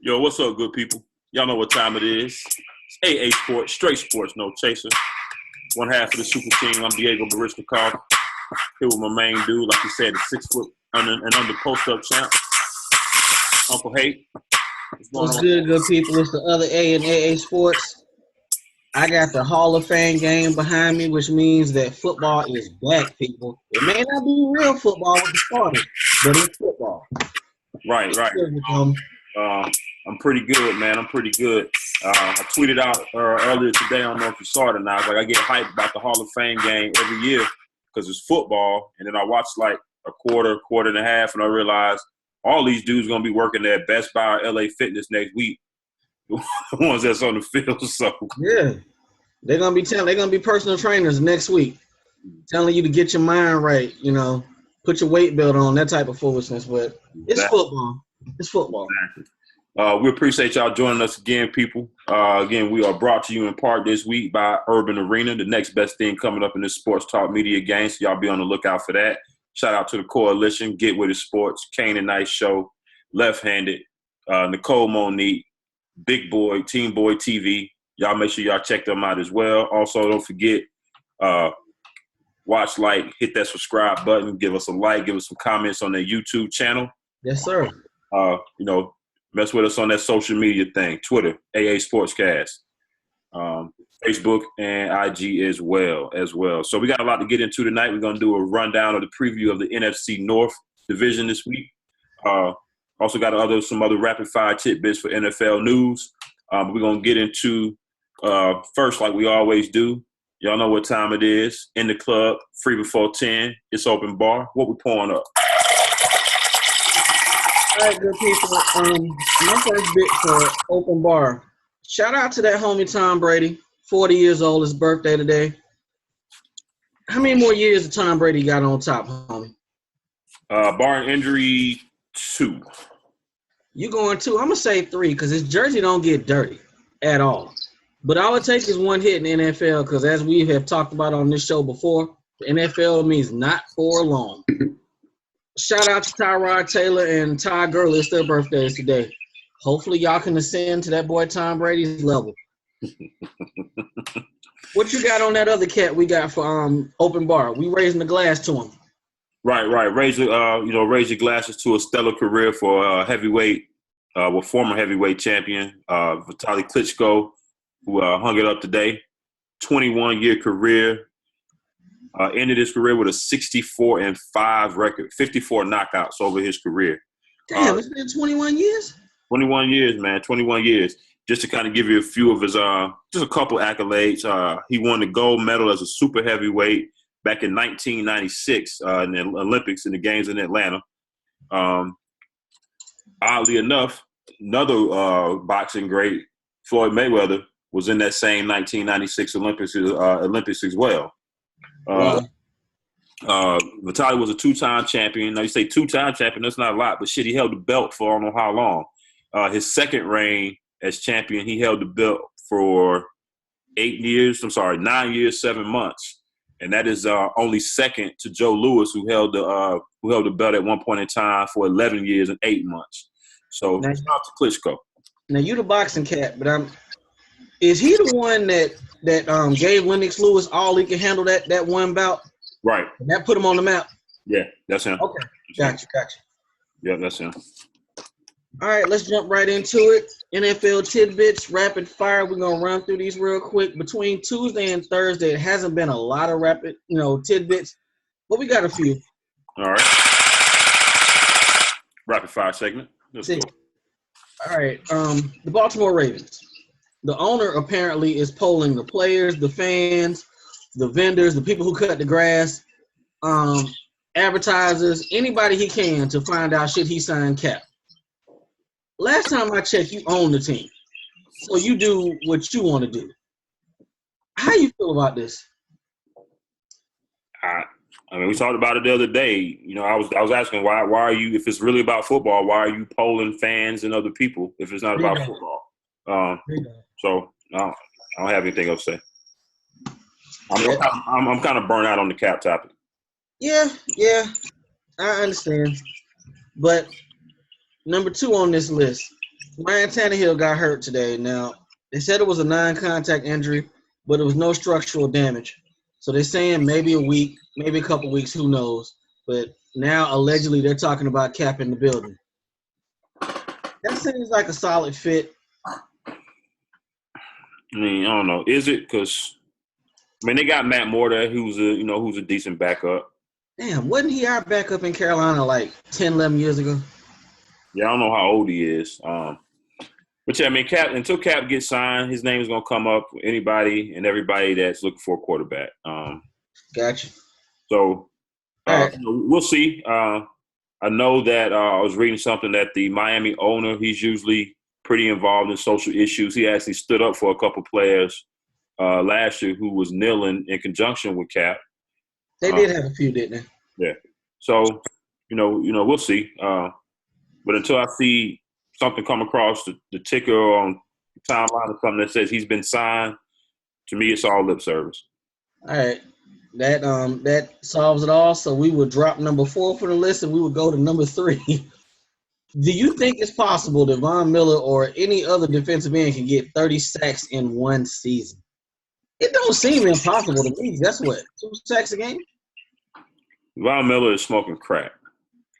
Yo, what's up, good people? Y'all know what time it is. It's AA Sports, straight sports, no chaser. One half of the super team. I'm Diego Barishnikov. Here with my main dude, like you said, the 6 foot and under post-up champ, Uncle Hate. What's good people? It's the other A in AA Sports. I got the Hall of Fame game behind me, which means that football is back, people. It may not be real football with the starters, but it's football. Right. I'm pretty good, man. I'm pretty good. I tweeted out earlier today. I don't know if you saw it or not. I get hyped about the Hall of Fame game every year because it's football. And then I watched like a quarter and a half, and I realized all these dudes going to be working at Best Buy or LA Fitness next week. The ones that's on the field. So yeah, they're going to be personal trainers next week, telling you to get your mind right, put your weight belt on, that type of foolishness. But it's football. It's football. Exactly. We appreciate y'all joining us again, people. Again, we are brought to you in part this week by Urban Arena, the next best thing coming up in this sports talk media game. So y'all be on the lookout for that. Shout out to the Coalition, Get With It Sports, Kane and Nice Show, Left-Handed, Nicole Monique, Big Boy, Team Boy TV. Y'all make sure y'all check them out as well. Also, don't forget, watch, like, hit that subscribe button, give us a like, give us some comments on their YouTube channel. Yes, sir. Mess with us on that social media thing, Twitter, AA Sportscast, Facebook, and IG as well. So we got a lot to get into tonight. We're going to do a rundown of the preview of the NFC North division this week. Also got some other rapid-fire tidbits for NFL news. We're going to get into, first, like we always do, y'all know what time it is. In the club, free before 10. It's open bar. What we pouring up? All right, good people. My first bit for open bar. Shout out to that homie Tom Brady, 40 years old. His birthday today. How many more years has Tom Brady got on top, homie? Barring injury, 2. You going 2? I'm gonna say 3 because his jersey don't get dirty at all. But all it takes is one hit in the NFL because, as we have talked about on this show before, the NFL means not for long. Shout out to Tyrod Taylor and Ty Gurley. It's their birthdays today. Hopefully, y'all can ascend to that boy Tom Brady's level. What you got on that other cat we got for open bar? We raising the glass to him. Right. Raise your glasses to a stellar career for former heavyweight champion Vitaly Klitschko, who hung it up today. 21-year career. Ended his career with a 64-5 record, 54 knockouts over his career. Damn, it's been 21 years? 21 years, man, 21 years. Just to kind of give you a few of his, just a couple accolades. He won the gold medal as a super heavyweight back in 1996 in the Olympics in the games in Atlanta. Oddly enough, another boxing great, Floyd Mayweather, was in that same 1996 Olympics as well. Vitaly was a 2-time champion. Now you say 2-time champion, that's not a lot, but shit, he held the belt for I don't know how long. His second reign as champion, he held the belt for 9 years, 7 months. And that is only second to Joe Louis, who held the belt at one point in time for 11 years and 8 months. So shout out to Klitschko. Now you the boxing cat, but is he the one that gave Lennox Lewis all he can handle that one bout? Right. And that put him on the map? Yeah, that's him. Okay, gotcha. Yeah, that's him. All right, let's jump right into it. NFL tidbits, rapid fire. We're going to run through these real quick. Between Tuesday and Thursday, it hasn't been a lot of rapid, tidbits, but we got a few. All right. Rapid fire segment. All right, the Baltimore Ravens. The owner apparently is polling the players, the fans, the vendors, the people who cut the grass, advertisers, anybody he can to find out should he sign Cap. Last time I checked, you own the team. So you do what you want to do. How you feel about this? We talked about it the other day. I was asking why are you, if it's really about football, why are you polling fans and other people if it's not about football? So I don't have anything else to say. I'm kind of burnt out on the Cap topic. Yeah, I understand. But number 2 on this list, Ryan Tannehill got hurt today. Now, they said it was a non-contact injury, but it was no structural damage. So they're saying maybe a week, maybe a couple weeks, who knows. But now, allegedly, they're talking about Cap in the building. That seems like a solid fit. I mean, I don't know. Is it? Because, I mean, they got Matt Moore there, who's a decent backup. Damn, wasn't he our backup in Carolina like 10, 11 years ago? Yeah, I don't know how old he is. But yeah, I mean, until Cap gets signed, his name is gonna come up for anybody and everybody that's looking for a quarterback. Gotcha. So All right. we'll see. I know that I was reading something that the Miami owner, he's usually pretty involved in social issues. He actually stood up for a couple players last year who was kneeling in conjunction with Cap. They did have a few, didn't they? Yeah. So, we'll see. But until I see something come across the ticker on the timeline or something that says he's been signed, to me, it's all lip service. All right. That solves it all. So we would drop number 4 for the list and we would go to number 3. Do you think it's possible that Von Miller or any other defensive end can get 30 sacks in one season? It don't seem impossible to me. That's what, 2 sacks a game? Von Miller is smoking crack.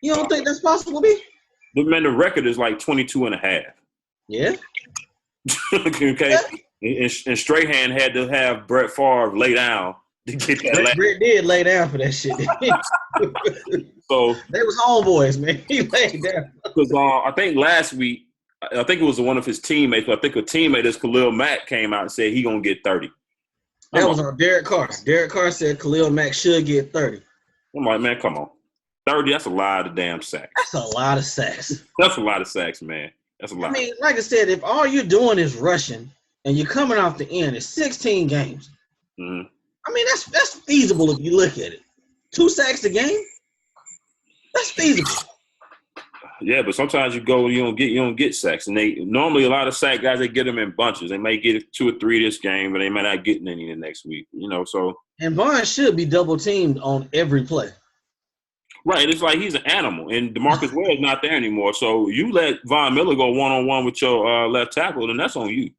You don't think that's possible, B? But, man, the record is like 22 and a half. Yeah. Okay. Yeah. And Strahan had to have Brett Favre lay down to get that. Brett did lay down for that shit. So they was homeboys, man. He laid down. Because I think last week, I think it was one of his teammates. I think a teammate, this Khalil Mack, came out and said he gonna get 30. That was on Derek Carr. Derek Carr said Khalil Mack should get 30. I'm like, man, come on. 30, that's a lot of damn sacks. That's a lot of sacks. That's a lot of sacks, man. That's a lot. I mean, like I said, if all you're doing is rushing and you're coming off the end, it's 16 games. Mm-hmm. I mean, that's feasible if you look at it. 2 sacks a game? That's feasible. Yeah, but sometimes you don't get sacks, and they normally a lot of sack guys they get them in bunches. They may get 2 or 3 this game, but they might not get any the next week. So. And Vaughn should be double teamed on every play. Right, it's like he's an animal, and DeMarcus Ware's not there anymore. So you let Von Miller go 1-on-1 with your left tackle, then that's on you.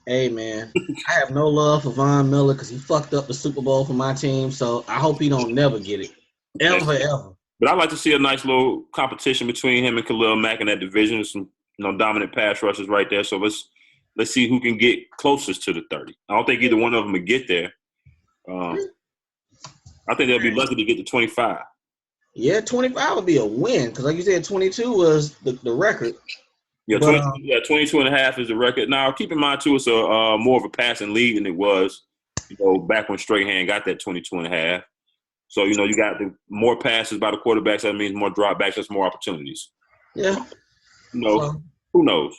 Hey, man, I have no love for Von Miller because he fucked up the Super Bowl for my team, so I hope he don't never get it. Ever. But I'd like to see a nice little competition between him and Khalil Mack in that division. Some dominant pass rushers right there. So let's see who can get closest to the 30. I don't think either one of them would get there. I think they'll be lucky to get to 25. Yeah, 25 would be a win because, like you said, 22 was the record. Yeah, 22 and a half is the record. Now, keep in mind, too, it's more of a passing lead than it was, back when Strahan got that 22 and a half. So, you got the more passes by the quarterbacks. That means more dropbacks. That's more opportunities. Yeah. So, who knows?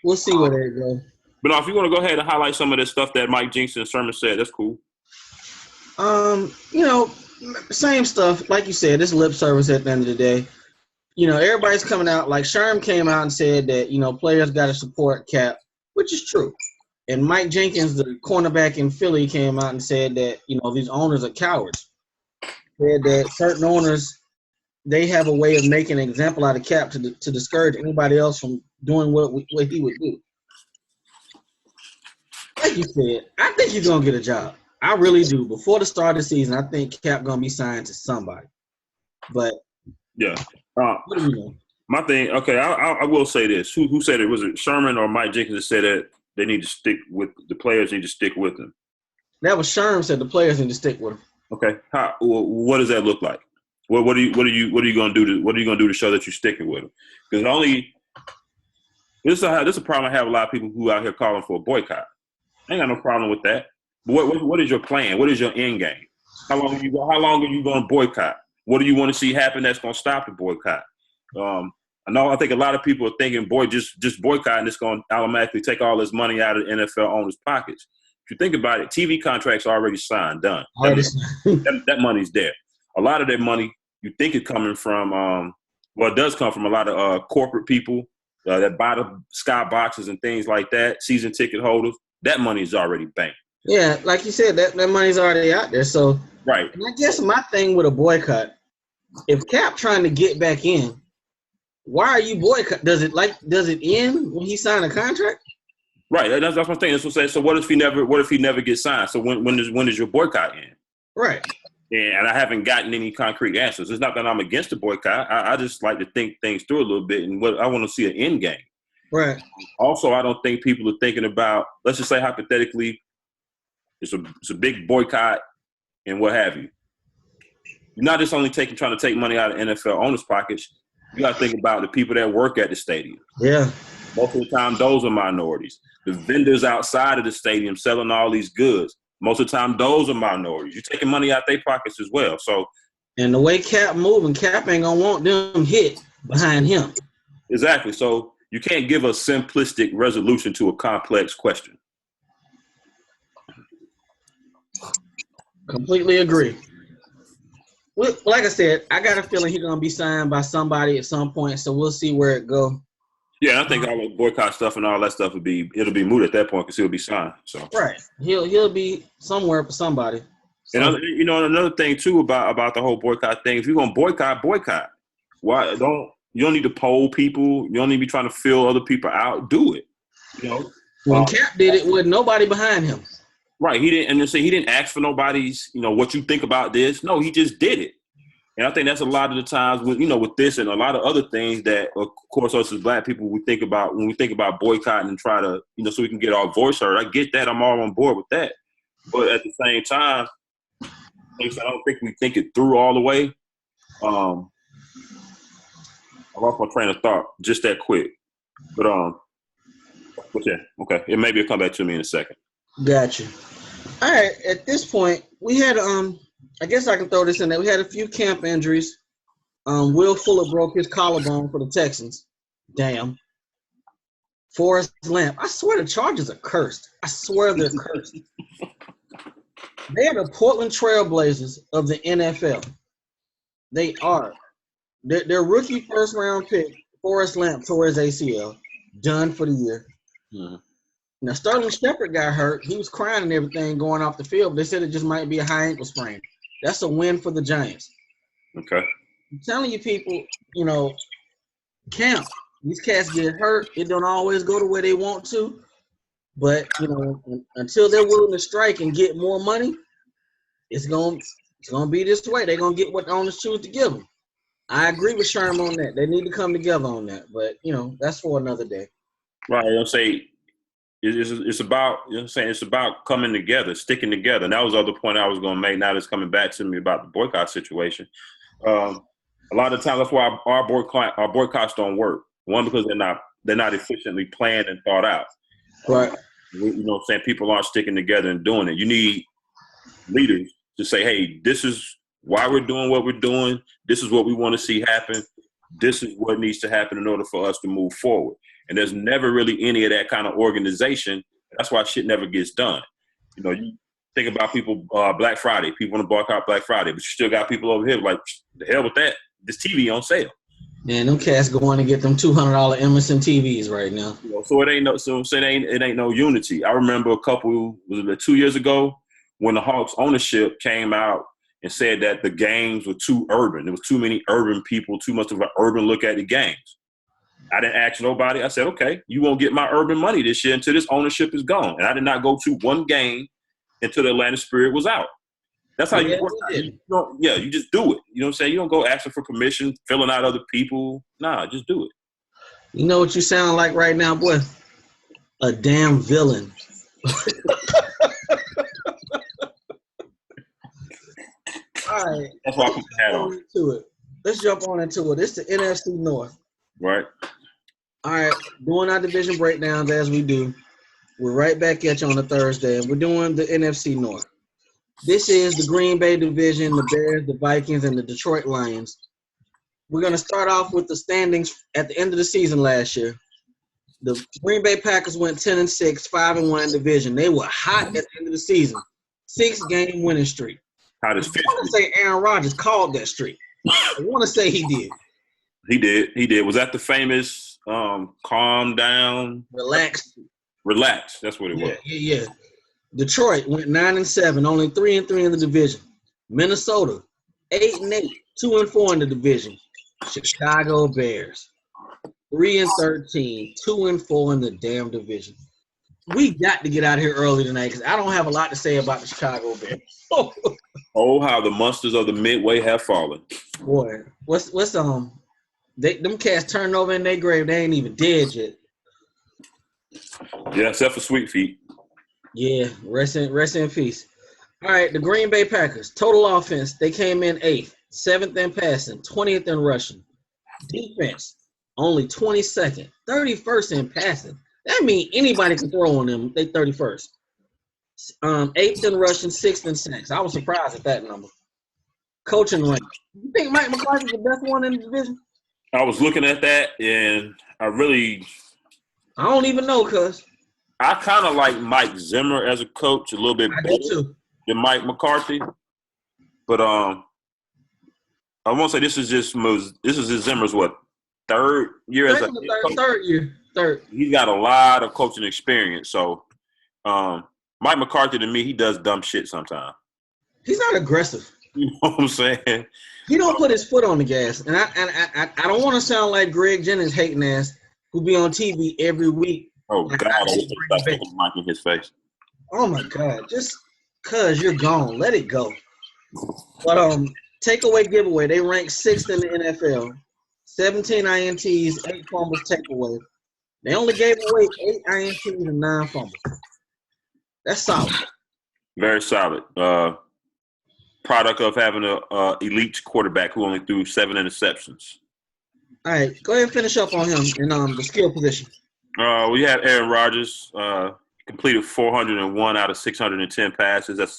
We'll see where they go. But now, if you want to go ahead and highlight some of the stuff that Mike Jinks and Sherman said, that's cool. Same stuff. Like you said, it's lip service at the end of the day. Everybody's coming out. Like Sherm came out and said that, players got to support Cap, which is true. And Mike Jenkins, the cornerback in Philly, came out and said that, these owners are cowards. Said that certain owners, they have a way of making an example out of Cap to discourage anybody else from doing what he would do. Like you said, I think he's going to get a job. I really do. Before the start of the season, I think Cap going to be signed to somebody. But yeah. What do you know? My thing, okay, I will say this. Who said it? Was it Sherman or Mike Jenkins that said that they need to stick with the players need to stick with them? That was Sherm said the players need to stick with him. Okay. What does that look like? What are you going to do to show that you're sticking with them? Because this is a problem I have a lot of people who out here calling for a boycott. I ain't got no problem with that. But what is your plan? What is your end game? How long are you going to boycott? What do you want to see happen that's going to stop the boycott? I think a lot of people are thinking, just boycott and it's going to automatically take all this money out of NFL owners' pockets. If you think about it, TV contracts are already signed, done. That money's there. A lot of that money you think is coming from, it does come from a lot of corporate people that buy the sky boxes and things like that, season ticket holders. That money is already banked. Yeah, like you said, that money's already out there. So, right. And I guess my thing with a boycott, if Cap trying to get back in, why are you boycott? Does it end when he signed a contract? Right. That's what I'm saying. That's what I'm saying. So what if he never gets signed? So when does your boycott end? Right. And I haven't gotten any concrete answers. It's not that I'm against the boycott. I just like to think things through a little bit, and what I want to see an end game. Right. Also, I don't think people are thinking about. Let's just say hypothetically, it's a big boycott and what have you. You're not just only trying to take money out of NFL owners' pockets. You got to think about the people that work at the stadium. Yeah. Most of the time, those are minorities. The vendors outside of the stadium selling all these goods. Most of the time, those are minorities. You're taking money out their pockets as well. So, and the way Cap moving, Cap ain't gonna want them hit behind him. Exactly. So you can't give a simplistic resolution to a complex question. Completely agree. Well, like I said, I got a feeling he's gonna be signed by somebody at some point. So we'll see where it goes. Yeah, I think all the boycott stuff and all that stuff it'll be moot at that point because he'll be signed. So right, he'll be somewhere for somebody. So. And another thing too about the whole boycott thing. If you're gonna boycott. Why you don't need to poll people. You don't need to be trying to fill other people out. Do it. When Cap did it with nobody behind him. Right. He didn't ask for nobody's what you think about this. No, he just did it. And I think that's a lot of the times with this and a lot of other things that, of course, us as Black people, we think about when we think about boycotting and try to, so we can get our voice heard. I get that. I'm all on board with that. But at the same time, I don't think we think it through all the way. I lost my train of thought just that quick. But yeah, okay. It maybe will come back to me in a second. Gotcha. All right. At this point, we had I guess I can throw this in there. We had a few camp injuries. Will Fuller broke his collarbone for the Texans. Damn. Forrest Lamp. I swear the Chargers are cursed. I swear they're cursed. They are the Portland Trailblazers of the NFL. They are. Their rookie first-round pick, Forrest Lamp, tore his ACL. Done for the year. Mm-hmm. Now, Sterling Shepard got hurt. He was crying and everything going off the field. They said it just might be a high ankle sprain. That's a win for the Giants. Okay. I'm telling you people, camp. These cats get hurt. It don't always go the way they want to. But, until they're willing to strike and get more money, it's gonna be this way. They're going to get what the owners choose to give them. I agree with Sherm on that. They need to come together on that. But, that's for another day. Right. I'll say it's about, it's about coming together, sticking together. And that was the other point I was going to make. Now that's coming back to me about the boycott situation. A lot of times that's why our boycotts don't work. One, because they're not efficiently planned and thought out. Right. People aren't sticking together and doing it. You need leaders to say, hey, this is why we're doing what we're doing. This is what we want to see happen. This is what needs to happen in order for us to move forward. And there's never really any of that kind of organization. That's why shit never gets done. You think about people, Black Friday. People want to boycott Black Friday, but you still got people over here like, the hell with that. This TV on sale. Man, them cats going to get them $200 Emerson TVs right now. So it ain't no unity. I remember was it 2 years ago when the Hawks ownership came out and said that the games were too urban. There was too many urban people, too much of an urban look at the games. I didn't ask nobody. I said, okay, you won't get my urban money this year until this ownership is gone. And I did not go to one game until the Atlanta Spirit was out. That's how you work. You just do it. You know what I'm saying? You don't go asking for permission, filling out other people. Nah, just do it. You know what you sound like right now, boy? A damn villain. All right. That's why I put the hat on. Let's jump on into it. It's the NFC North. Right. All right. Doing our division breakdowns as we do. We're right back at you on a Thursday, and we're doing the NFC North. This is the Green Bay division, the Bears, the Vikings, and the Detroit Lions. We're going to start off with the standings at the end of the season last year. The Green Bay Packers went 10-6, 5-1 in division. They were hot at the end of the season. 6-game winning streak. I want to say Aaron Rodgers called that streak. I want to say he did. He did. Was that the famous calm down? Relax. That's what it was. Yeah. Detroit went 9-7, only 3-3 in the division. Minnesota 8-8, 2-4 in the division. Chicago Bears 3-13, 2-4 in the damn division. We got to get out of here early tonight because I don't have a lot to say about the Chicago Bears. Oh, how the monsters of the Midway have fallen. Boy, what's them cats turned over in their grave. They ain't even dead yet. Yeah, except for Sweet Feet. Yeah, rest in peace. All right, the Green Bay Packers. Total offense, they came in 8th, 7th in passing, 20th in rushing. Defense, only 22nd, 31st in passing. That means anybody can throw on them. They 31st. 8th in rushing, 6th in sacks. I was surprised at that number. Coaching rank. You think Mike McCarthy's the best one in the division? I was looking at that, and I don't even know, cuz. I kind of like Mike Zimmer as a coach a little bit better than Mike McCarthy. But I won't say this is Zimmer's what, third year as a head coach? Third year. He's got a lot of coaching experience. So Mike McCarthy, to me, he does dumb shit sometimes. He's not aggressive. You know what I'm saying? He don't put his foot on the gas. And I don't want to sound like Greg Jennings hating ass who be on TV every week. Oh, God. I was mic in his face. Oh, my God. Just because you're gone. Let it go. But takeaway giveaway, they rank 6th in the NFL. 17 INTs, 8 fumbles takeaway. They only gave away 8 INTs and 9 fumbles. That's solid. Very solid. Product of having an elite quarterback who only threw 7 interceptions. All right, go ahead and finish up on him in the skill position. We have Aaron Rodgers, completed 401 out of 610 passes. That's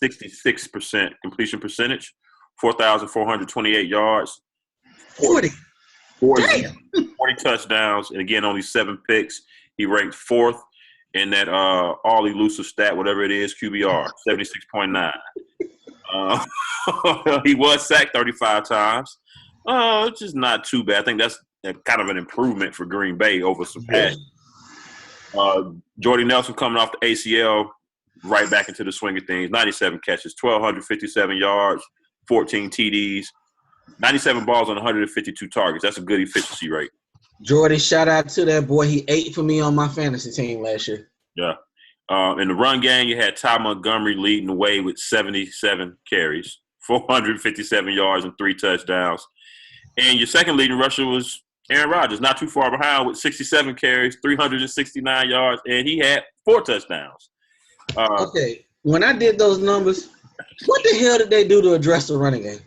66% completion percentage, 4,428 yards. 40 touchdowns, and again, only 7 picks. He ranked 4th in that all-elusive stat, whatever it is, QBR, 76.9. He was sacked 35 times. It's just not too bad. I think that's kind of an improvement for Green Bay over some past. Jordy Nelson coming off the ACL, right back into the swing of things. 97 catches, 1,257 yards, 14 TDs, 97 balls on 152 targets. That's a good efficiency rate. Jordy, shout out to that boy. He ate for me on my fantasy team last year. Yeah. In the run game, you had Ty Montgomery leading the way with 77 carries, 457 yards, and 3 touchdowns. And your second leading rusher was Aaron Rodgers, not too far behind with 67 carries, 369 yards, and he had 4 touchdowns. Okay, when I did those numbers, what the hell did they do to address the running game?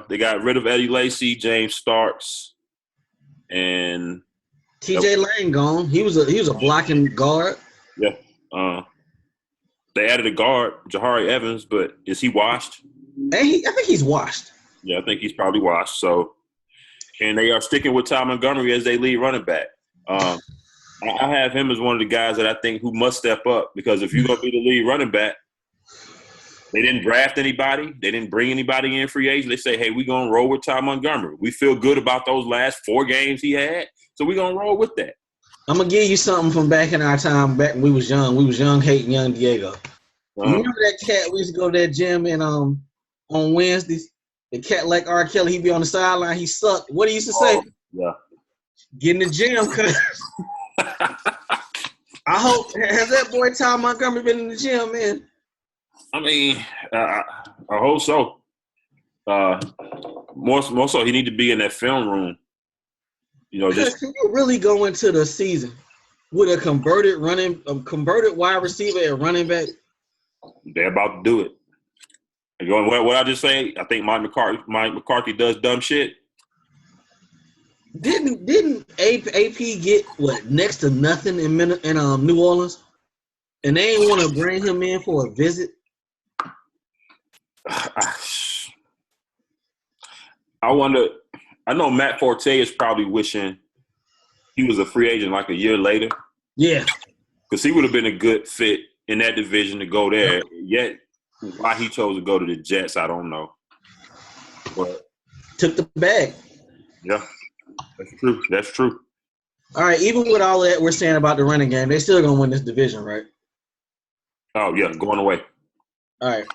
They got rid of Eddie Lacy, James Starks, and T.J. Lane gone. He was a blocking guard. Yeah. They added a guard, Jahari Evans, but is he washed? I think he's washed. Yeah, I think he's probably washed. So, and they are sticking with Ty Montgomery as their lead running back. I have him as one of the guys that I think who must step up, because if you're going to be the lead running back, they didn't draft anybody. They didn't bring anybody in free agent. They say, hey, we're going to roll with Ty Montgomery. We feel good about those last 4 games he had, so we're going to roll with that. I'm going to give you something from back in our time, back when we was young. We was young hating young Diego. Remember that cat we used to go to that gym and on Wednesdays? The cat like R. Kelly, he'd be on the sideline. He sucked. What he used to say? Yeah. Get in the gym, cuz. I hope, has that boy Ty Montgomery been in the gym, man? I mean, I hope so. More so, he need to be in that film room. You know, just can you really go into the season with a converted wide receiver at running back? They're about to do it. And going, what I just say? I think Mike McCarthy does dumb shit. Didn't AP get next to nothing in New Orleans, and they ain't want to bring him in for a visit? I wonder. I know Matt Forte is probably wishing he was a free agent like a year later. Yeah, because he would have been a good fit in that division to go there. Yet, why he chose to go to the Jets, I don't know. But took the bag. Yeah, that's true. All right, even with all that we're saying about the running game, they still gonna win this division, right? Oh yeah, going away. All right.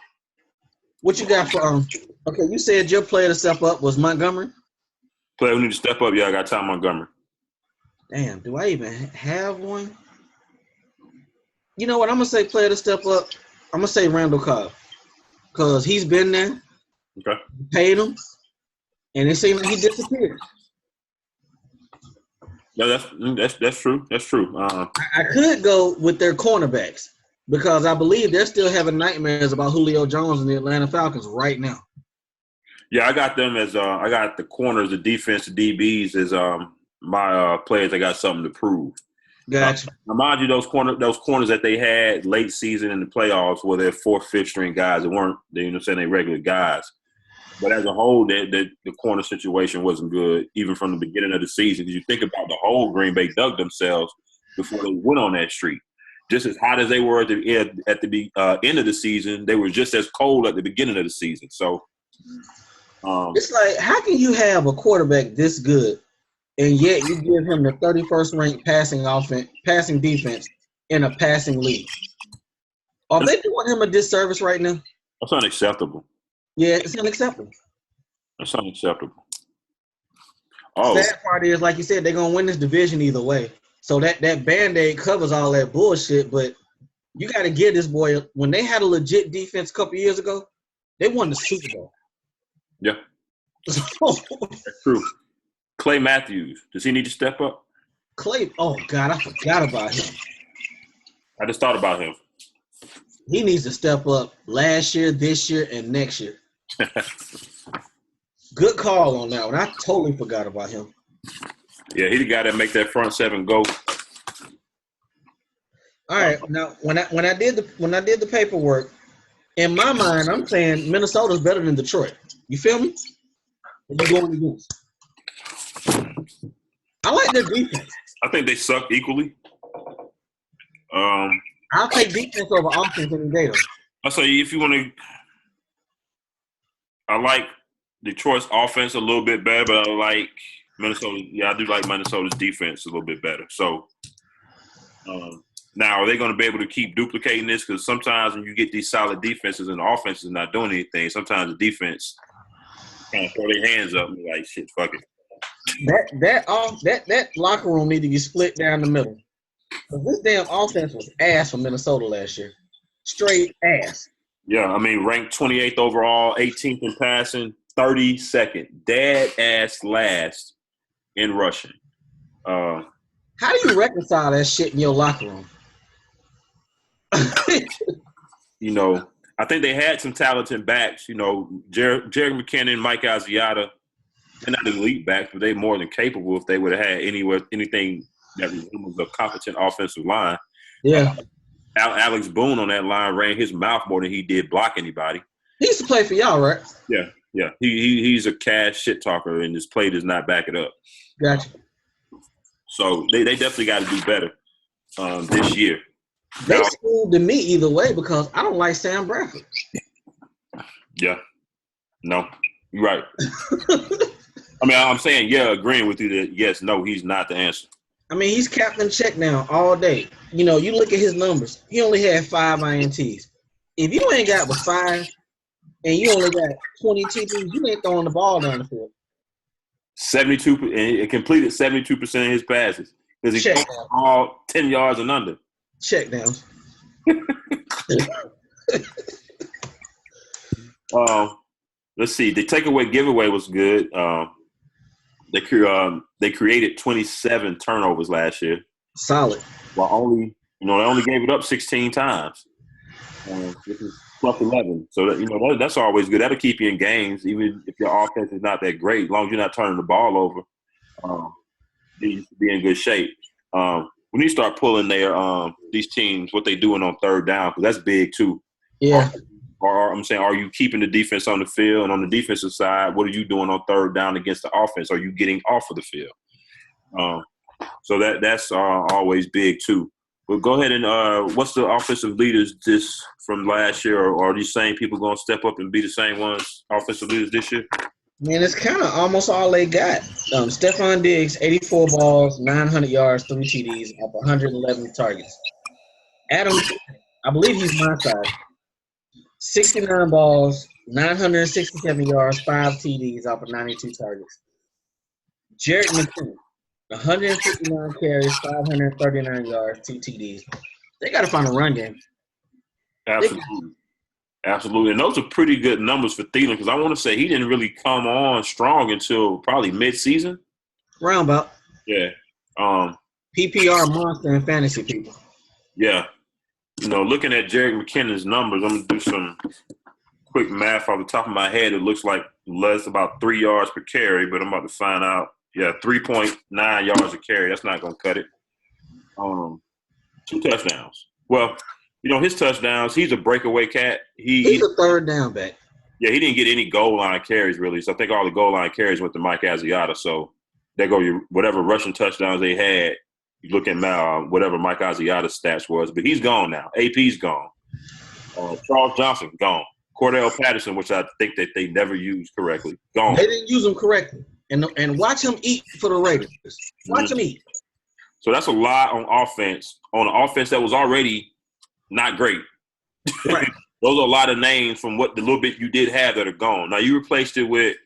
What you got for okay, you said your player to step up was Montgomery? Player who need to step up, I got Ty Montgomery. Damn, do I even have one? You know what? I'm going to say player to step up. I'm going to say Randall Cobb. Because he's been there. Okay. Paid him. And it seemed like he disappeared. Yeah, that's true. That's true. I could go with their cornerbacks because I believe they're still having nightmares about Julio Jones and the Atlanta Falcons right now. Yeah, I got them as I got the corners, the defense, the DBs as my players that got something to prove. Gotcha. Now, mind you, those corners that they had late season in the playoffs were their fourth, fifth string guys. They weren't, they regular guys. But as a whole, the corner situation wasn't good, even from the beginning of the season. Because you think about the whole Green Bay dug themselves before they went on that streak. Just as hot as they were at the end of the season, they were just as cold at the beginning of the season. So it's like, how can you have a quarterback this good, and yet you give him the 31st ranked passing defense in a passing league? Are they doing him a disservice right now? That's unacceptable. Yeah, it's unacceptable. That's unacceptable. Sad part is, like you said, they're gonna win this division either way. So that Band-Aid covers all that bullshit. But you got to give this boy, when they had a legit defense a couple years ago, they won the Super Bowl. Yeah, that's true. Clay Matthews, does he need to step up? Clay, oh God, I forgot about him. I just thought about him. He needs to step up last year, this year, and next year. Good call on that one. I totally forgot about him. Yeah, he the guy that make that front seven go. All right, now when I did the paperwork, in my mind, I'm saying Minnesota's better than Detroit. You feel me? What you going against? I like their defense. I think they suck equally. I'll take defense over offense any day. I'll say if you want to, I like Detroit's offense a little bit better, but I like Minnesota. Yeah, I do like Minnesota's defense a little bit better. So now, are they going to be able to keep duplicating this? Because sometimes when you get these solid defenses and the offense is not doing anything, sometimes the defense kind of throw their hands up and be like, shit, fuck it. That locker room need to be split down the middle. This damn offense was ass for Minnesota last year. Straight ass. Yeah, I mean, ranked 28th overall, 18th in passing, 32nd. Dead ass last in rushing. How do you reconcile that shit in your locker room? You know, I think they had some talented backs. You know, Jerry McKinnon, Mike Asiata. They're not elite backs, but they're more than capable if they would have had anything that was a competent offensive line. Yeah. Alex Boone on that line ran his mouth more than he did block anybody. He used to play for y'all, right? Yeah. He's a cash shit talker, and his play does not back it up. Gotcha. So they definitely got to do better this year. They schooled to me either way because I don't like Sam Bradford. Yeah. No, you're right. I mean, I'm saying, yeah, agreeing with you that, yes, no, he's not the answer. I mean, he's captain check down all day. You know, you look at his numbers. He only had 5 INTs. If you ain't got but 5 and you only got 20 TDs, you ain't throwing the ball down the field. 72, and it completed 72% of his passes because he all 10 yards and under. Check down. Let's see. The takeaway giveaway was good. They created 27 turnovers last year. Solid. While they only gave it up 16 times. This is plus 11. So that's always good. That'll keep you in games, even if your offense is not that great. As long as you're not turning the ball over, you be in good shape. We need to start pulling these teams what they doing on third down because that's big too. Yeah. Or I'm saying, are you keeping the defense on the field? And on the defensive side, what are you doing on third down against the offense? Are you getting off of the field? So that's always big too. But go ahead and what's the offensive leaders from last year? Or are these same people going to step up and be the same ones, offensive leaders this year? Man, it's kind of almost all they got. Stephon Diggs, 84 balls, 900 yards, 3 TDs, off 111 targets. Adam, I believe he's my side. 69 balls, 967 yards, 5 TDs off of 92 targets. Jared McKinnon, 159 carries, 539 yards, 2 TDs. They got to find a run game. Absolutely. Absolutely. And those are pretty good numbers for Thielen because I want to say he didn't really come on strong until probably mid-season. Roundabout. Yeah. PPR monster and fantasy people. Yeah. Looking at Jared McKinnon's numbers, I'm going to do some quick math off the top of my head. It looks like less about 3 yards per carry, but I'm about to find out. Yeah, 3.9 yards a carry. That's not going to cut it. 2 touchdowns. Well, his touchdowns, he's a breakaway cat. He's a third down back. Yeah, he didn't get any goal line carries, really. So I think all the goal line carries went to Mike Asiata. So there go whatever rushing touchdowns they had. You look at now whatever Mike Asiata's stats was. But he's gone now. AP's gone. Charles Johnson, gone. Cordell Patterson, which I think that they never used correctly, gone. They didn't use him correctly. And watch him eat for the Raiders. Watch him eat. So that's a lot on offense that was already not great. Right. Those are a lot of names from what the little bit you did have that are gone. Now, you replaced it with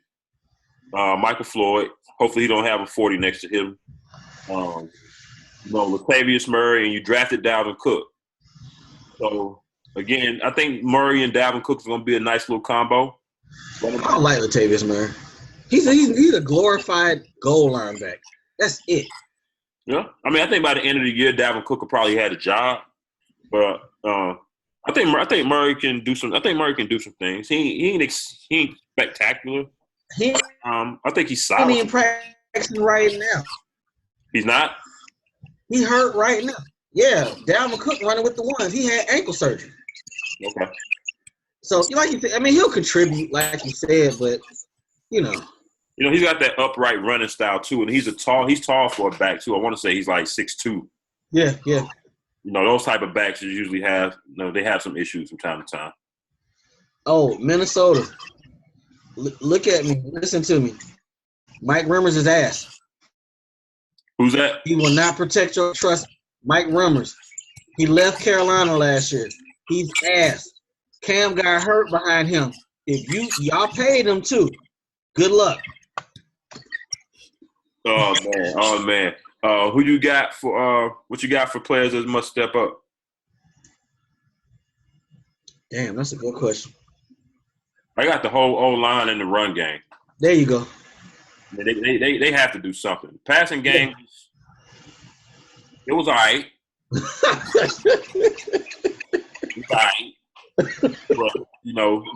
Michael Floyd. Hopefully he don't have a 40 next to him. Latavius Murray, and you drafted Dalvin Cook. So, again, I think Murray and Dalvin Cook is going to be a nice little combo. I don't like Latavius Murray. He's a glorified goal line back. That's it. Yeah. I mean, I think by the end of the year, Dalvin Cook will probably had a job. But I think Murray can do some. I think Murray can do some things. He ain't spectacular. I think he's solid. He ain't practicing right now. He's not. He hurt right now. Yeah, Dalvin Cook running with the ones. He had ankle surgery. Okay. So, like you said, I mean, he'll contribute, like you said, but he's got that upright running style too, and he's tall for a back too. I want to say he's like 6'2". Yeah. Those type of backs usually have, they have some issues from time to time. Oh, Minnesota. Look at me. Listen to me. Mike Rimmers is ass. Who's that? He will not protect your trust. Mike Rimmers. He left Carolina last year. He's ass. Cam got hurt behind him. If y'all paid him too, good luck. Oh man. Who you got for what you got for players that must step up? Damn, that's a good question. I got the whole O-line in the run game. There you go. They have to do something. Passing game, it was all right. But,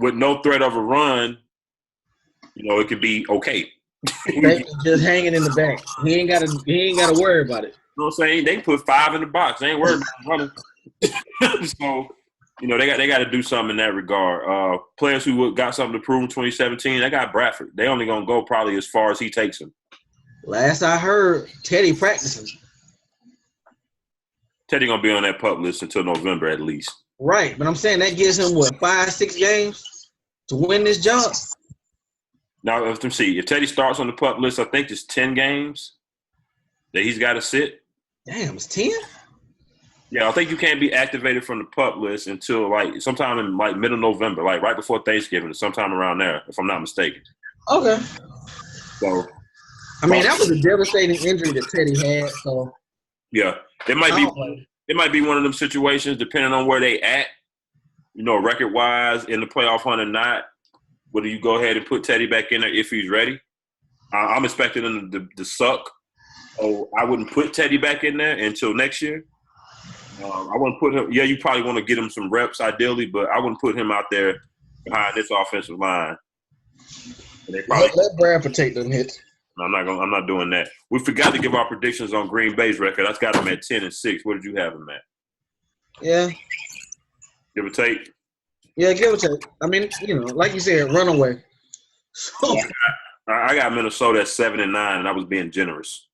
with no threat of a run, it could be okay. Just hanging in the back. He ain't gotta worry about it. You know what I'm saying? They can put 5 in the box. They ain't worried about running. So, they got to do something in that regard. Players who got something to prove in 2017, they got Bradford. They only gonna go probably as far as he takes them. Last I heard, Teddy practicing. Teddy gonna be on that pup list until November at least. Right, but I'm saying that gives him 5-6 games to win this job. Now, let's see. If Teddy starts on the pup list, I think it's 10 games that he's got to sit. Damn, it's 10? Yeah, I think you can't be activated from the pup list until sometime in middle November, right before Thanksgiving, sometime around there, if I'm not mistaken. Okay. So, I mean, that was a devastating injury that Teddy had. So, yeah, it might be one of them situations, depending on where they at, record wise in the playoff hunt or not. Whether you go ahead and put Teddy back in there if he's ready. I'm expecting him to suck. So I wouldn't put Teddy back in there until next year. I wouldn't put him – you probably want to get him some reps ideally, but I wouldn't put him out there behind this offensive line. Let Bradford take them hits. I'm not doing that. We forgot to give our predictions on Green Bay's record. That's got him at 10-6. What did you have him at? Yeah. Give or take? Yeah, give or take. I mean, like you said, runaway. So, I got Minnesota at 7-9, and I was being generous.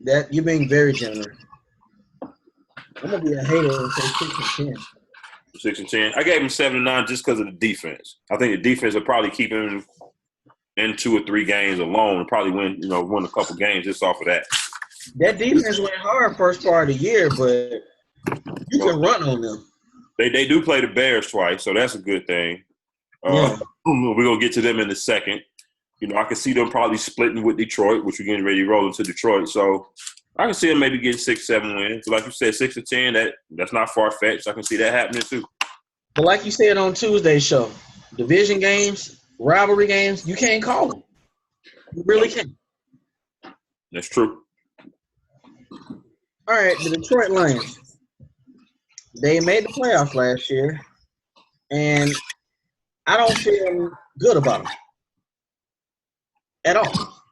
That you're being very generous. I'm gonna be a hater and say 6-10. 6-10. I gave him 7-9 just because of the defense. I think the defense will probably keep him in 2 or 3 games alone and probably win a couple games just off of that. That defense went hard first part of the year, but you can run on them. They do play the Bears twice, so that's a good thing. We're going to get to them in a second. I can see them probably splitting with Detroit, which we're getting ready to roll into Detroit. So I can see them maybe getting 6-7 wins. So like you said, 6-10. That's not far fetched. I can see that happening too. But like you said on Tuesday's show, division games, rivalry games, you can't call them. You really can't. That's true. All right, the Detroit Lions. They made the playoffs last year, and I don't feel good about them at all.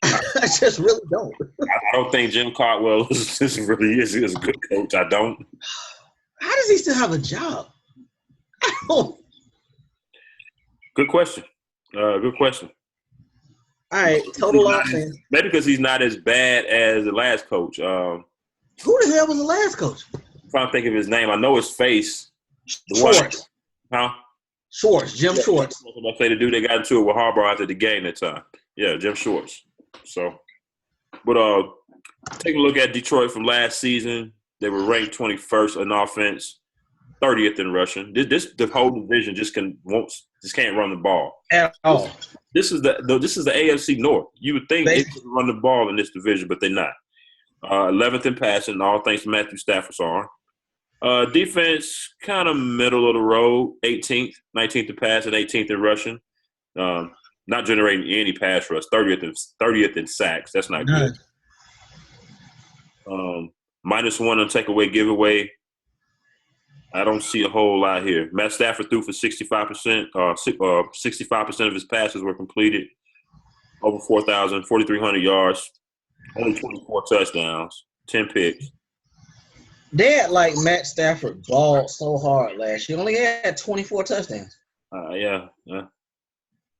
I just really don't. I don't think Jim Caldwell is really is a good coach. I don't. How does he still have a job? I don't. Good question. Good question. All right, total offense. Maybe because he's not as bad as the last coach. Who the hell was the last coach? I'm trying to think of his name. I know his face. Schwartz. Huh? Schwartz. Jim Schwartz. I say the dude that got into it with Harbaugh after the game that time. Yeah, Jim Schwartz. So, but take a look at Detroit from last season. They were ranked 21st in offense, 30th in rushing. The whole division just can't run the ball at all. This is the AFC North. You would think they could run the ball in this division, but they're not. 11th in passing, all thanks to Matthew Stafford's arm. Defense, kind of middle of the road, 18th, 19th in passing, 18th in rushing. Not generating any pass rush, 30th in sacks. That's not good. -1 on takeaway giveaway. I don't see a whole lot here. Matt Stafford threw for 65%. 65% of his passes were completed. Over 4,300 yards. Only 24 touchdowns. 10 picks. They had Matt Stafford balled so hard last year. He only had 24 touchdowns. Yeah.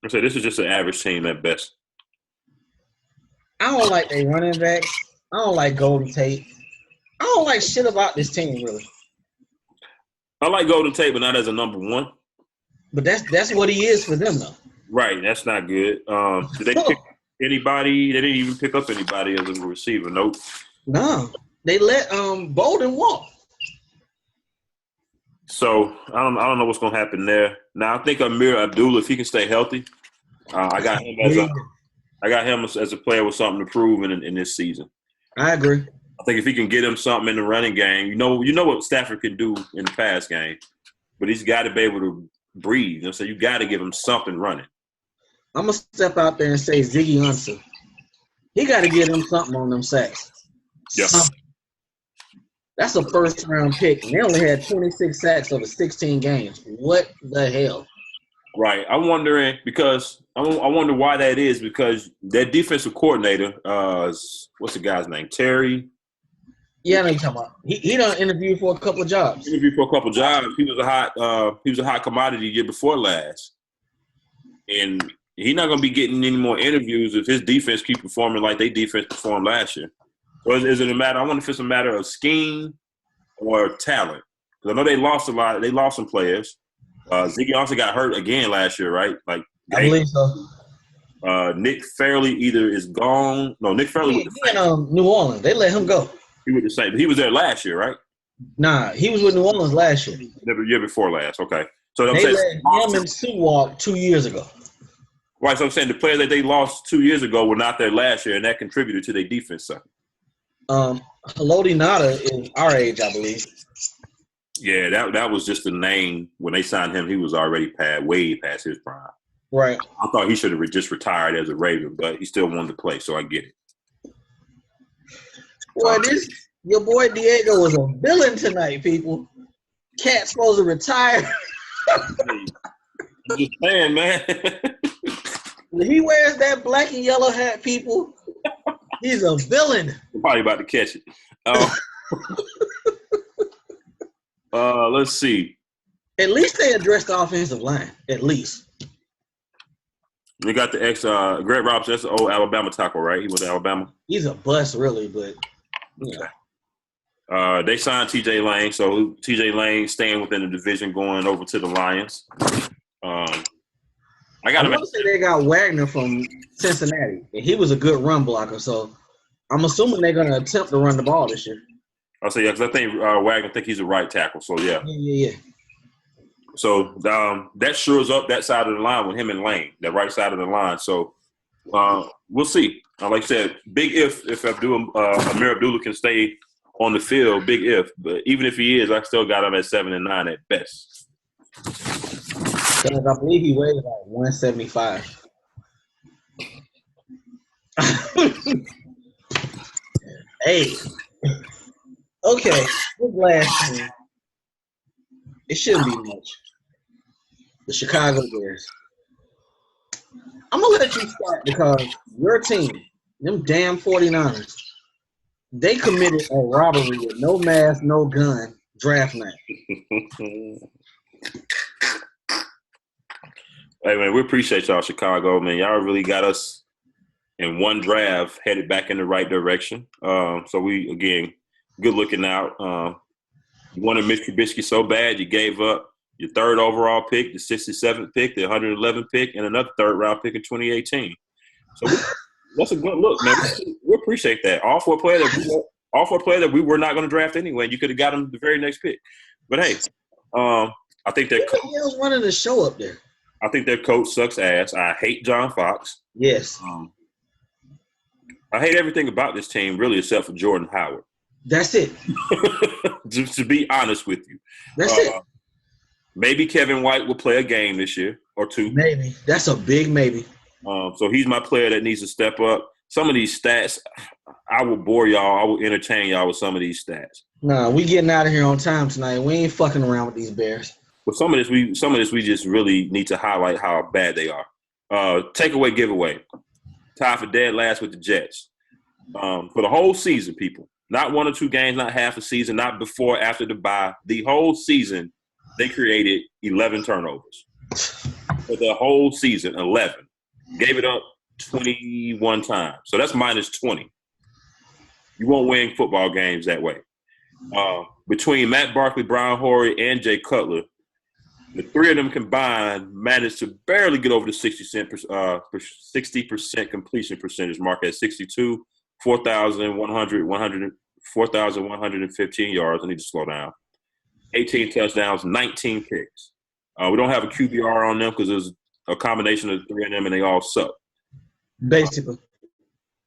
I say this is just an average team at best. I don't like their running backs. I don't like Golden Tate. I don't like shit about this team, really. I like Golden Tate, but not as a number one. But that's what he is for them, though. Right. That's not good. Did they pick anybody? They didn't even pick up anybody as a receiver. Nope. No. They let Bolden walk. So I don't know what's gonna happen there. Now I think Amir Abdullah, if he can stay healthy, I got him as a player with something to prove in this season. I agree. I think if he can get him something in the running game, you know what Stafford can do in the pass game, but he's got to be able to breathe. So you got to give him something running. I'm gonna step out there and say Ziggy Ansah. He got to get him something on them sacks. Yes. Something. That's a first-round pick. And they only had 26 sacks over 16 games. What the hell? Right. I'm wondering because I wonder why that is because their defensive coordinator, what's the guy's name? Terry. Yeah, I know you're talking about. He done interviewed for a couple of jobs. He was a hot commodity year before last, and he's not going to be getting any more interviews if his defense keep performing like they defense performed last year. So is it a matter? I wonder if it's a matter of scheme or talent. Because I know they lost a lot. They lost some players. Ziggy also got hurt again last year, right? I believe so. Nick Fairley either is gone. No, Nick Fairley was in New Orleans. They let him go. He was the same. But he was there last year, right? Nah, he was with New Orleans last year. The year before last. Okay. So they let him and Sue walk 2 years ago. Right. So I'm saying the players that they lost 2 years ago were not there last year, and that contributed to their defense. So. Haloti Nada is our age, I believe. Yeah, that was just a name. When they signed him, he was already way past his prime. Right. I thought he should have just retired as a Raven, but he still wanted to play, so I get it. Well, your boy Diego was a villain tonight, people. Cat's supposed to retire. Just saying, man. When he wears that black and yellow hat, people, he's a villain. I'm probably about to catch it. Let's see. At least they addressed the offensive line. At least. We got the Greg Robinson. That's the old Alabama tackle, right? He was at Alabama. He's a bust, really, but yeah. They signed T.J. Lane, so T.J. Lane staying within the division, going over to the Lions. I want to say they got Wagner from Cincinnati, and he was a good run blocker. So I'm assuming they're going to attempt to run the ball this year. I'll say, yeah, because I think Wagner think he's a right tackle. So, yeah. Yeah. So that shores up that side of the line with him and Lane, that right side of the line. So we'll see. Like I said, big if Amir Abdullah can stay on the field, big if. But even if he is, I still got him at 7 and 9 at best. Because I believe he weighed about 175. Hey. Okay. This last team. It shouldn't be much. The Chicago Bears. I'm going to let you start because your team, them damn 49ers, they committed a robbery with no mask, no gun draft night. Hey, man, we appreciate y'all, Chicago, man. Y'all really got us in one draft headed back in the right direction. So we, again, good looking out. You wanted Mitch Trubisky so bad, you gave up your third overall pick, the 67th pick, the 111th pick, and another third-round pick in 2018. So that's a good look, man. We appreciate that. All four players that we were not going to draft anyway, and you could have got them the very next pick. But, hey, I think that coach – was running the show up there. I think their coach sucks ass. I hate John Fox. Yes. I hate everything about this team, really, except for Jordan Howard. That's it. Just to be honest with you. That's it. Maybe Kevin White will play a game this year or two. Maybe. That's a big maybe. So he's my player that needs to step up. Some of these stats, I will bore y'all. I will entertain y'all with some of these stats. Nah, we getting out of here on time tonight. We ain't fucking around with these Bears. But some of this we just really need to highlight how bad they are. Takeaway giveaway. Tied for dead last with the Jets. For the whole season, people. Not 1 or 2 games, not half a season, not before, after the bye. The whole season, they created 11 turnovers. For the whole season, 11. Gave it up 21 times. So that's minus 20. You won't win football games that way. Between Matt Barkley, Brian Horry, and Jay Cutler, the three of them combined managed to barely get over the 60% completion percentage mark at 62, 4,115 yards. I need to slow down. 18 touchdowns, 19 picks. We don't have a QBR on them because there's a combination of the three of them, and they all suck. Basically.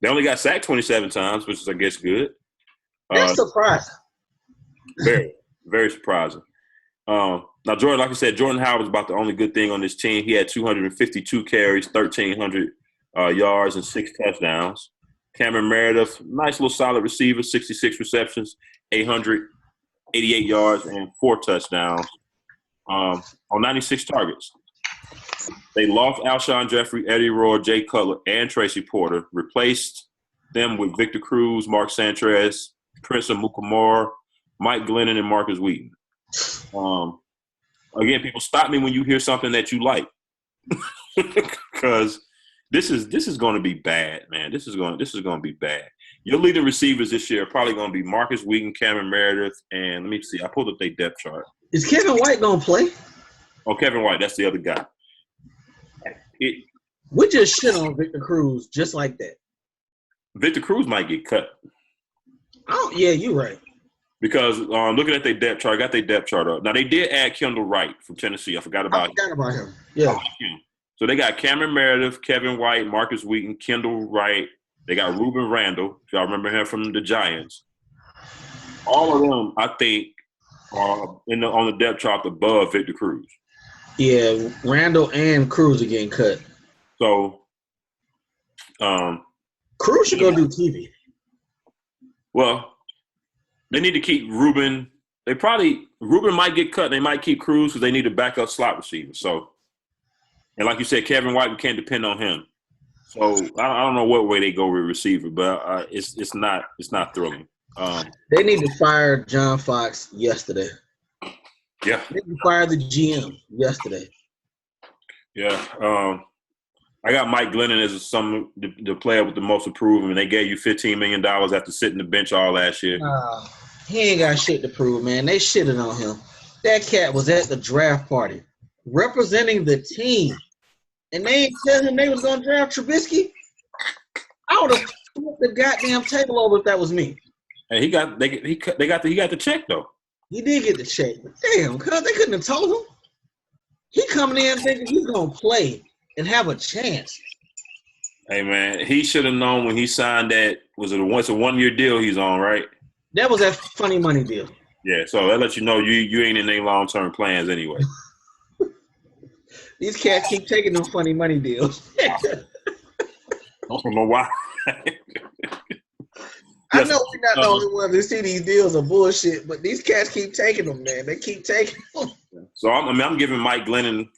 They only got sacked 27 times, which is, I guess, good. That's surprising. Very, very surprising. Now, Jordan, like I said, Jordan Howard was about the only good thing on this team. He had 252 carries, 1,300 yards, and 6 touchdowns. Cameron Meredith, nice little solid receiver, 66 receptions, 888 yards, and 4 touchdowns on 96 targets. They lost Alshon Jeffrey, Eddie Roy, Jay Cutler, and Tracy Porter, replaced them with Victor Cruz, Mark Sanchez, Prince Amukamara, Mike Glennon, and Marcus Wheaton. Again, people, stop me when you hear something that you like, because this is going to be bad, man. This is going to be bad. Your leading receivers this year are probably going to be Marcus Wheaton, Cameron Meredith, and let me see. I pulled up their depth chart. Is Kevin White going to play? Oh, Kevin White, that's the other guy. We just shit on Victor Cruz just like that. Victor Cruz might get cut. Oh, yeah, you're right. Because looking at their depth chart, I got their depth chart up. Now, they did add Kendall Wright from Tennessee. I forgot about him. Yeah. So they got Cameron Meredith, Kevin White, Marcus Wheaton, Kendall Wright. They got Ruben Randall, if y'all remember him from the Giants. All of them, I think, are on the depth chart above Victor Cruz. Yeah, Randall and Cruz are getting cut. So, Cruz should go do TV. Well, they need to keep Ruben. Ruben might get cut. They might keep Cruz because they need a backup slot receiver. So, and like you said, Kevin White, we can't depend on him. So I don't know what way they go with receiver, but it's not thrilling. They need to fire John Fox yesterday. Yeah, they need to fire the GM yesterday. Yeah, I got Mike Glennon as the player with the most improvement. They gave you $15 million after sitting the bench all last year. He ain't got shit to prove, man. They shitted on him. That cat was at the draft party representing the team, and they ain't tell him they was going to draft Trubisky. I would have flipped the goddamn table over if that was me. Hey, he got the check though. He did get the check, but damn, cuz they couldn't have told him. He coming in thinking he's gonna play and have a chance. Hey man, he should have known when he signed that. Was it a 1-year deal he's on, right? That was that funny money deal. Yeah, so that lets you know you ain't in any long term plans anyway. These cats keep taking them funny money deals. I don't know why. I know we're not the only ones who see these deals are bullshit, but these cats keep taking them, man. They keep taking them. So I'm giving Mike Glennon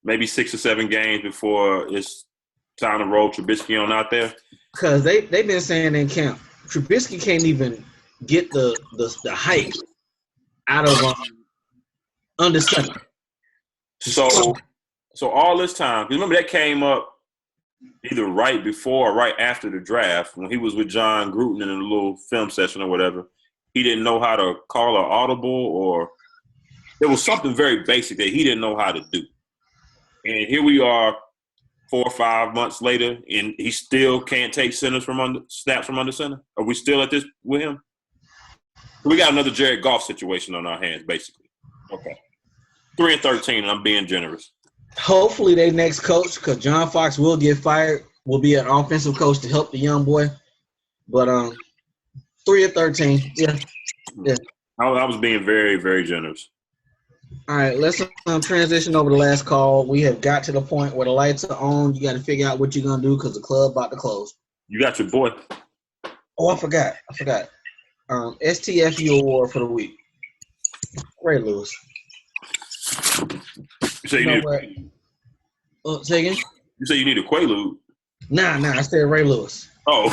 maybe 6 or 7 games before it's time to roll Trubisky on out there. Because they've been saying in camp, Trubisky can't even get the hype out of under center. So all this time, remember that came up either right before or right after the draft when he was with John Gruden in a little film session or whatever. He didn't know how to call an audible, or there was something very basic that he didn't know how to do. And here we are 4 or 5 months later, and he still can't take snaps from under center? Are we still at this with him? We got another Jared Goff situation on our hands, basically. Okay. 3-13, and I'm being generous. Hopefully they next coach, because John Fox will get fired, will be an offensive coach to help the young boy. But 3-13, yeah. I was being very, very generous. All right, let's transition over the last call. We have got to the point where the lights are on. You got to figure out what you're going to do because the club about to close. You got your boy. Oh, I forgot. STFU award for the week. Ray Lewis. You say you need say again? You say you need a Quaalude. Nah, I said Ray Lewis. Oh.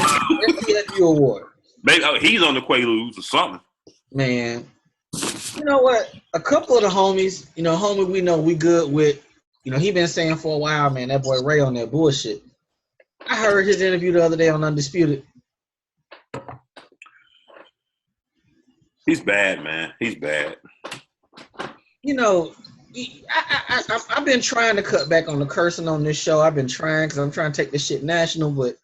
STFU award. Maybe he's on the Quaaludes or something. Man. You know what? A couple of the homies, homie we know we good with, he been saying for a while, man, that boy Ray on that bullshit. I heard his interview the other day on Undisputed. He's bad, man. He's bad. I've been trying to cut back on the cursing on this show. I've been trying because I'm trying to take this shit national, but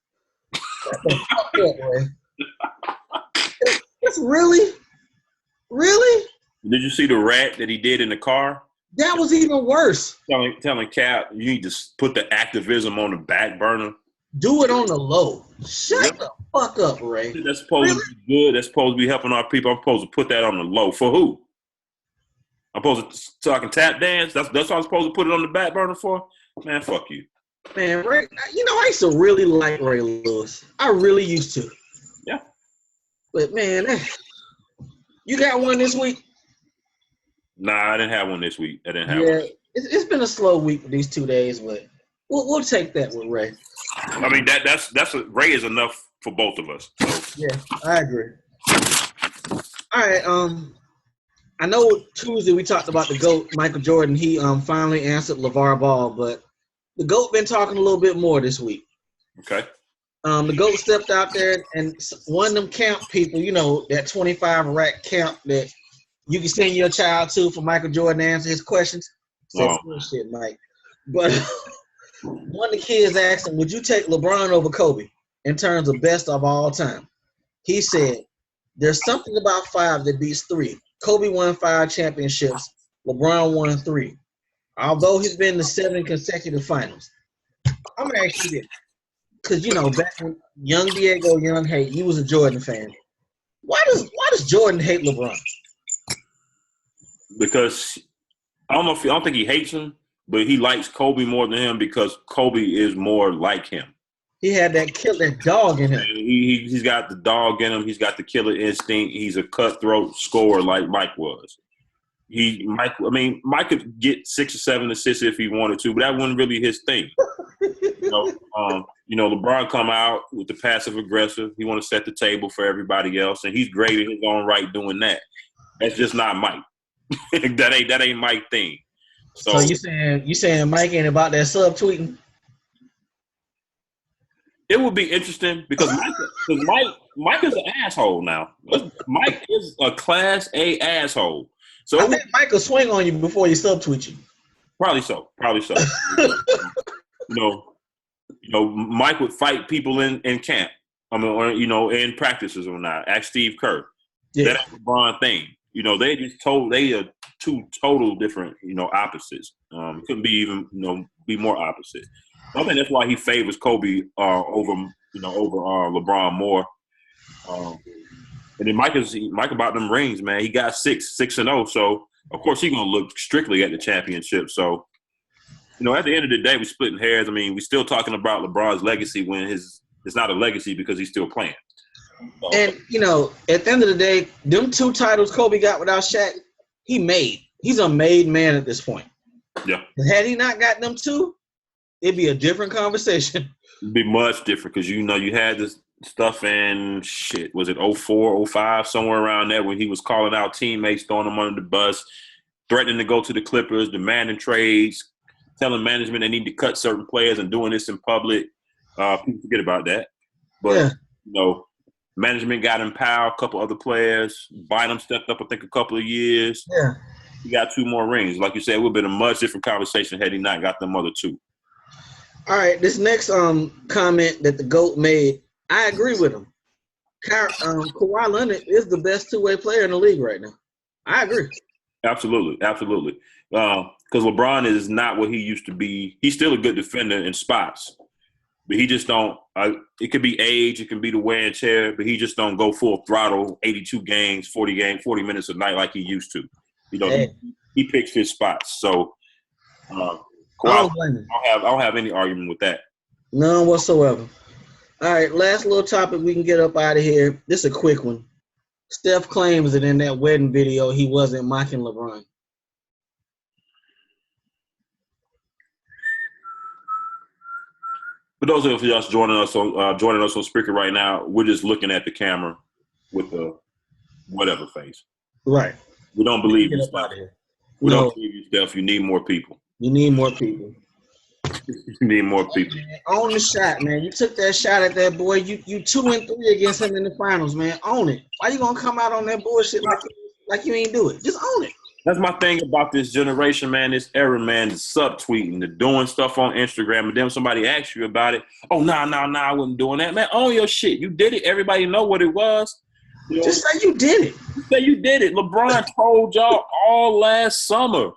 it's really? Did you see the rat that he did in the car? That was even worse. Telling Cap, you need to put the activism on the back burner. Do it on the low. Shut the fuck up, Ray. That's supposed to be good. That's supposed to be helping our people. I'm supposed to put that on the low. For who? I'm supposed to so I can tap dance? That's what I'm supposed to put it on the back burner for? Man, fuck you. Man, Ray, I used to really like Ray Lewis. I really used to. Yeah. But, man, you got one this week? Nah, I didn't have one this week. I didn't have one. Yeah, it's been a slow week for these 2 days, but we'll take that with Ray. I mean, Ray is enough for both of us. So. Yeah, I agree. All right, I know Tuesday we talked about the GOAT, Michael Jordan. He finally answered LeVar Ball, but the GOAT been talking a little bit more this week. Okay. The GOAT stepped out there and one of them camp people, that 25 rack camp that you can send your child to for Michael Jordan to answer his questions. Said bullshit, Mike. But one of the kids asked him, would you take LeBron over Kobe in terms of best of all time? He said, there's something about 5 that beats 3. Kobe won 5 championships. LeBron won 3. Although he's been to 7 consecutive finals. I'm going to ask you this. Because, back when young Diego, young Hate, you was a Jordan fan. Why does Jordan hate LeBron? Because I don't think he hates him, but he likes Kobe more than him because Kobe is more like him. He had that dog in him. He's got the dog in him. He's got the killer instinct. He's a cutthroat scorer like Mike was. Mike could get 6 or 7 assists if he wanted to, but that wasn't really his thing. LeBron come out with the passive aggressive. He want to set the table for everybody else, and he's great in his own right doing that. That's just not Mike. that ain't Mike's thing. So you saying Mike ain't about that subtweeting? It would be interesting because Mike is an asshole now. Mike is a class A asshole. So I think Mike will swing on you before you subtweet you. Probably so. Mike would fight people in camp. In practices or not. Ask Steve Kerr. Yeah. That ain't LeBron thing. they are two total different, opposites. Couldn't be even, be more opposite. I think that's why he favors Kobe over LeBron more. And then Mike about them rings, man. He got 6-0. So of course he's gonna look strictly at the championship. So, at the end of the day, we're splitting hairs. I mean, we're still talking about LeBron's legacy when it's not a legacy because he's still playing. So, and at the end of the day, them 2 titles Kobe got without Shaq, he's a made man at this point. Yeah. Had he not got them 2, it'd be a different conversation. It'd be much different because you had this stuff in was it 04, 05, somewhere around there when he was calling out teammates, throwing them under the bus, threatening to go to the Clippers, demanding trades, telling management they need to cut certain players and doing this in public. People forget about that. But, management got him Powell, a couple other players. Bynum stepped up, I think, a couple of years. Yeah. He got 2 more rings. Like you said, it would have been a much different conversation had he not got them other 2. All right, this next comment that the GOAT made, I agree with him. Kawhi Leonard is the best 2-way player in the league right now. I agree. Absolutely. Because LeBron is not what he used to be. He's still a good defender in spots, but he just don't. It could be age, it can be the wear and tear, but he just don't go full throttle, 82 games, 40 minutes a night like he used to. He picks his spots. So Kawhi, I don't have any argument with that. None whatsoever. All right, last little topic we can get up out of here. This is a quick one. Steph claims that in that wedding video he wasn't mocking LeBron. For those of us joining us on Spreaker right now, we're just looking at the camera with the whatever face. Right. We don't believe you, Steph. We don't believe you, Steph. You need more people. You need more people. You need more people. Own the shot, man. You took that shot at that boy. You 2-3 against him in the finals, man. Own it. Why you gonna come out on that bullshit like you ain't do it? Just own it. That's my thing about this generation, man, this era, man, the subtweeting, the doing stuff on Instagram, and then somebody asks you about it. Oh, nah, I wasn't doing that. Man, own your shit. You did it. Everybody know what it was. Just say you did it. Say you did it. LeBron told y'all all last summer.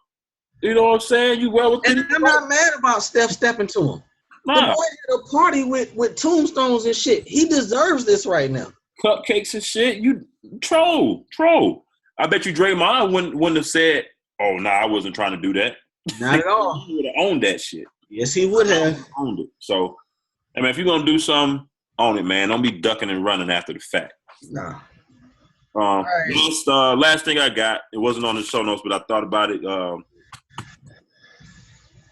You know what I'm saying? You well within. And I'm not mad about Steph stepping to him. Nah. The boy had a party with tombstones and shit. He deserves this right now. Cupcakes and shit. You troll. I bet you Draymond wouldn't have said, "Oh, nah, I wasn't trying to do that." Not at all. He would have owned that shit. Yes, he would have owned it. So, I mean, if you're gonna do something, own it, man. Don't be ducking and running after the fact. Nah. Right. Last thing I got, it wasn't on the show notes, but I thought about it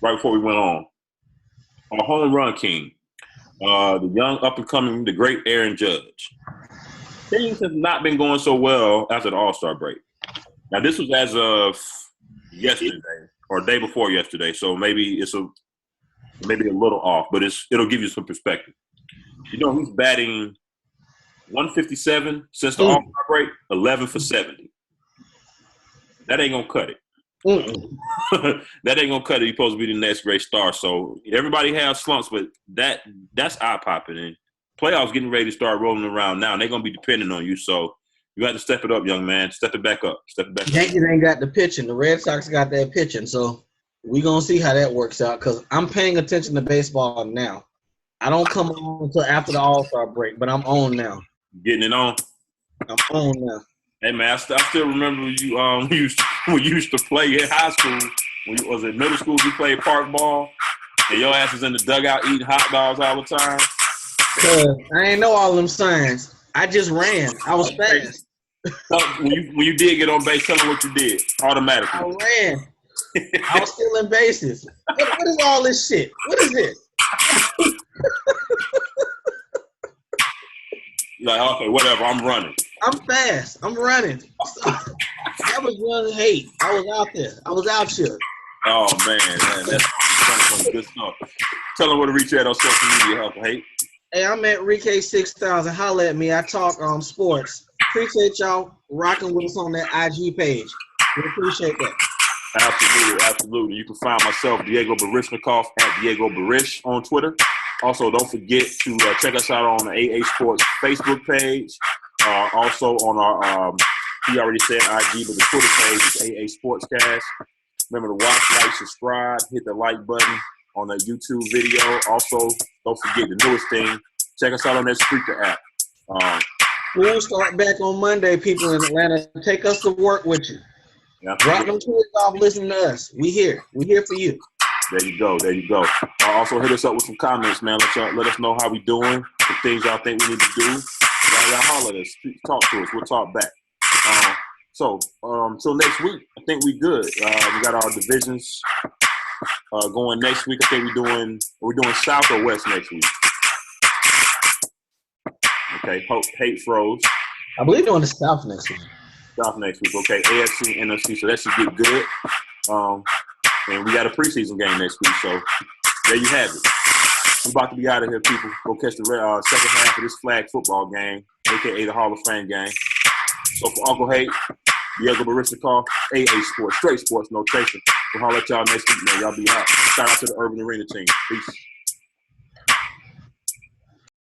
right before we went on. Our home run king, the young up-and-coming, the great Aaron Judge. Things have not been going so well after the All-Star break. Now, this was as of yesterday or day before yesterday, so maybe it's a little off, but it'll give you some perspective. He's batting 157 since the All-Star break, 11 for 70. That ain't gonna cut it. That ain't gonna cut it. He's supposed to be the next great star. So everybody has slumps, but that's eye-popping. And playoffs getting ready to start rolling around now, and they're gonna be depending on you. So you got to step it up, young man. Step it back up. Yankees ain't got the pitching. The Red Sox got that pitching. So we gonna see how that works out. Cause I'm paying attention to baseball now. I don't come on until after the All-Star break, but I'm on now. Getting it on. I'm on now. Hey man, I still remember you. We used to play in high school. Was it middle school? You played park ball, and your ass was in the dugout eating hot dogs all the time. Cause I ain't know all them signs. I just ran. I was fast. When you did get on base, tell them what you did automatically. I ran. I was stealing bases. What is all this shit? What is this? Like, okay, whatever, I'm running. I'm fast. I'm running. I was running hate. I was out there. I was out here. Oh, man, that's some good stuff. Tell them where to reach out on social media, help, hate. Hey, I'm at Rike6000. Holla at me. I talk sports. Appreciate y'all rocking with us on that IG page. We appreciate that. Absolutely. You can find myself, Diego Barishnikov, at Diego Barish on Twitter. Also, don't forget to check us out on the AA Sports Facebook page. Also on our He already said IG, but the Twitter page is AA Sportscast. Remember to watch, like, subscribe, hit the like button on the YouTube video. Also, don't forget the newest thing. Check us out on that Spreaker app. We'll start back on Monday, people in Atlanta. Take us to work with you. Yeah, Drop them kids off, listen to us. We here. We here for you. There you go. There you go. Also, hit us up with some comments, man. Let us know how we doing, the things y'all think we need to do. Y'all holler at us. Talk to us. We'll talk back. So next week, I think we good. We got our divisions going next week. I think we're doing South or West next week. Okay, Hate froze. I believe they're on the South next week. South next week. Okay, AFC, NFC. So that should get good. And we got a preseason game next week. So there you have it. We're about to be out of here, people. Go catch the second half of this flag football game, a.k.a. the Hall of Fame game. So for Uncle Hate, Diego Baristikov, AA Sports, straight sports, no chaser. We'll holler at y'all next week, man. Y'all be out. Shout out to the Urban Arena team. Peace.